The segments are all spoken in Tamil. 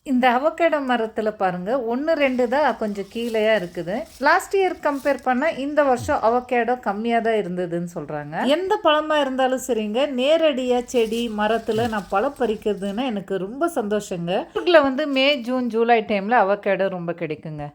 இந்த அவகேடோ மரத்தில் பாருங்கள் 1 2 தான் கொஞ்சம் கீழேயா இருக்குது. லாஸ்ட் இயர் கம்பேர் பண்ணால் இந்த வருஷம் அவகேடோ கம்மியாக தான் இருந்ததுன்னு சொல்கிறாங்க. எந்த பழமாக இருந்தாலும் சரிங்க, நேரடியாக செடி மரத்தில் நான் பழம் பறிக்கிறதுன்னா எனக்கு ரொம்ப சந்தோஷங்க. ஊரில் வந்து மே ஜூன் ஜூலை டைமில் அவகேடோ ரொம்ப கிடைக்குங்க.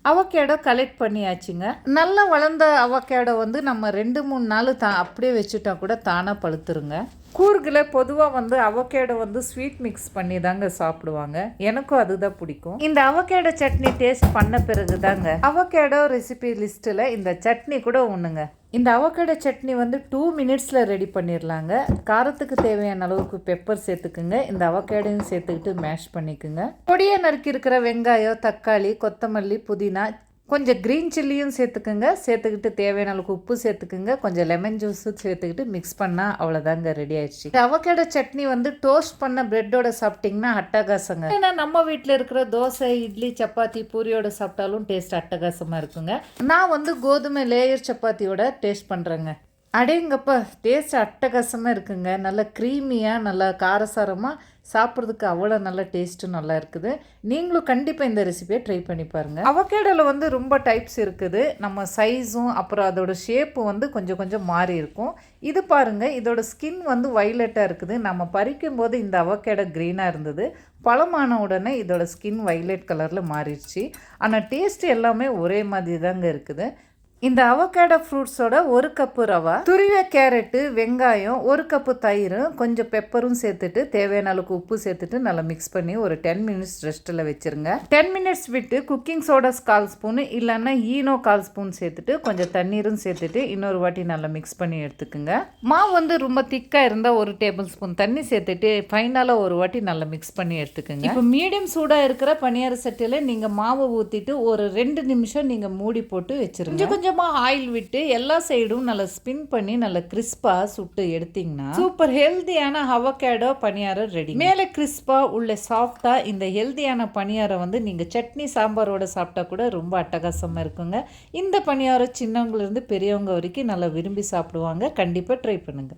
அவகேடோ கலெக்ட் பண்ணியாச்சுங்க. நல்லா வளர்ந்த அவகேடோ வந்து நம்ம 2 3 நாள் அப்படியே வச்சுட்டா கூட தானாக பழுத்துருங்க. கூர்கில் பொதுவாக வந்து அவகேடோ வந்து ஸ்வீட் மிக்ஸ் பண்ணி தாங்க சாப்பிடுவாங்க. எனக்கும் அதுதான் பிடிக்கும். இந்த அவகேடோ சட்னி டேஸ்ட் பண்ண பிறகு தாங்க அவகேடோ ரெசிபி லிஸ்ட்டில் இந்த சட்னி கூட ஒன்றுங்க. இந்த அவகேடோ சட்னி வந்து 2 மினிட்ஸில் ரெடி பண்ணிடலாங்க. காரத்துக்கு தேவையான அளவுக்கு பெப்பர் சேர்த்துக்குங்க. இந்த அவகேடோயும் சேர்த்துக்கிட்டு மேஷ் பண்ணிக்குங்க. பொடியாக நறுக்கி இருக்கிற வெங்காயம், தக்காளி, கொத்தமல்லி, புதினா, கொஞ்சம் க்ரீன் சில்லியும் சேர்த்துக்குங்க. சேர்த்துக்கிட்டு தேவையான அளவுக்கு உப்பு சேர்த்துக்குங்க. கொஞ்சம் லெமன் ஜூஸும் சேர்த்துக்கிட்டு மிக்ஸ் பண்ணால் அவ்வளோதாங்க ரெடி ஆயிடுச்சு. இந்த அவகேடோ சட்னி வந்து டோஸ்ட் பண்ண பிரெட்டோட சாப்பிட்டிங்கன்னா அட்டகாசங்க. ஏன்னா நம்ம வீட்டில் இருக்கிற தோசை, இட்லி, சப்பாத்தி, பூரியோட சாப்பிட்டாலும் டேஸ்ட் அட்டகாசமாக இருக்குங்க. நான் வந்து கோதுமை லேயர் சப்பாத்தியோட டேஸ்ட் பண்ணுறேங்க. அடேங்கப்பா, டேஸ்ட் அட்டகாசமாக இருக்குங்க. நல்லா க்ரீமியாக, நல்லா காரசாரமாக சாப்பிட்றதுக்கு அவ்வளோ நல்ல டேஸ்ட்டும் நல்லா இருக்குது. நீங்களும் கண்டிப்பாக இந்த ரெசிபியை ட்ரை பண்ணி பாருங்கள். அவகேடோவில் வந்து ரொம்ப டைப்ஸ் இருக்குது. நம்ம சைஸும் அப்புறம் அதோட ஷேப்பும் வந்து கொஞ்சம் கொஞ்சம் மாறி இருக்கும். இது பாருங்கள், இதோட ஸ்கின் வந்து வைலட்டாக இருக்குது. நம்ம பறிக்கும் போது இந்த அவகேடோ க்ரீனாக இருந்தது. பழமான உடனே இதோட ஸ்கின் வைலட் கலரில் மாறிடுச்சு. ஆனால் டேஸ்ட் எல்லாமே ஒரே மாதிரி தாங்க இருக்குது. இந்த அவகேடோ ஃப்ரூட்ஸோட 1 கப்பு ரவா, துருவிய கேரட்டு, வெங்காயம், 1 கப்பு தயிர், கொஞ்சம் பெப்பரும் சேர்த்துட்டு தேவையான அளவுக்கு உப்பு சேர்த்துட்டு நல்லா மிக்ஸ் பண்ணி ஒரு 10 மினிட்ஸ் ரெஸ்ட்டில் வச்சுருங்க. 10 மினிட்ஸ் விட்டு குக்கிங் சோடா 1/4 ஸ்பூன் இல்லைன்னா ஈனோ 1/4 ஸ்பூன் சேர்த்துட்டு கொஞ்சம் தண்ணீரும் சேர்த்துட்டு இன்னொரு வாட்டி நல்லா மிக்ஸ் பண்ணி எடுத்துக்குங்க. மாவு வந்து ரொம்ப திக்காக இருந்தால் 1 டேபிள் ஸ்பூன் தண்ணி சேர்த்துட்டு ஃபைனலாக ஒரு வாட்டி நல்லா மிக்ஸ் பண்ணி எடுத்துக்குங்க. இப்போ மீடியம் சூடாக இருக்கிற பனியார சட்டியில் நீங்கள் மாவை ஊற்றிட்டு ஒரு 2 நிமிஷம் நீங்கள் மூடி போட்டு வச்சுருங்க. கொஞ்சம் ஆயில் விட்டு எல்லா சைடும் நல்லா ஸ்பின் பண்ணி நல்லா கிறிஸ்பா சுட்டு எடுத்தீங்கன்னா சூப்பர் ஹெல்தியான அவகேடோ பணியாரம் ரெடி. மேலே கிறிஸ்பா உள்ள சாஃப்டா இந்த ஹெல்தியான பணியாரம் வந்து நீங்க சட்னி சாம்பாரோட சாப்பிட்டா கூட ரொம்ப அட்டகாசமா இருக்குங்க. இந்த பணியாரம் சின்னவங்க இருந்து பெரியவங்க வரைக்கும் நல்லா விரும்பி சாப்பிடுவாங்க. கண்டிப்பா ட்ரை பண்ணுங்க.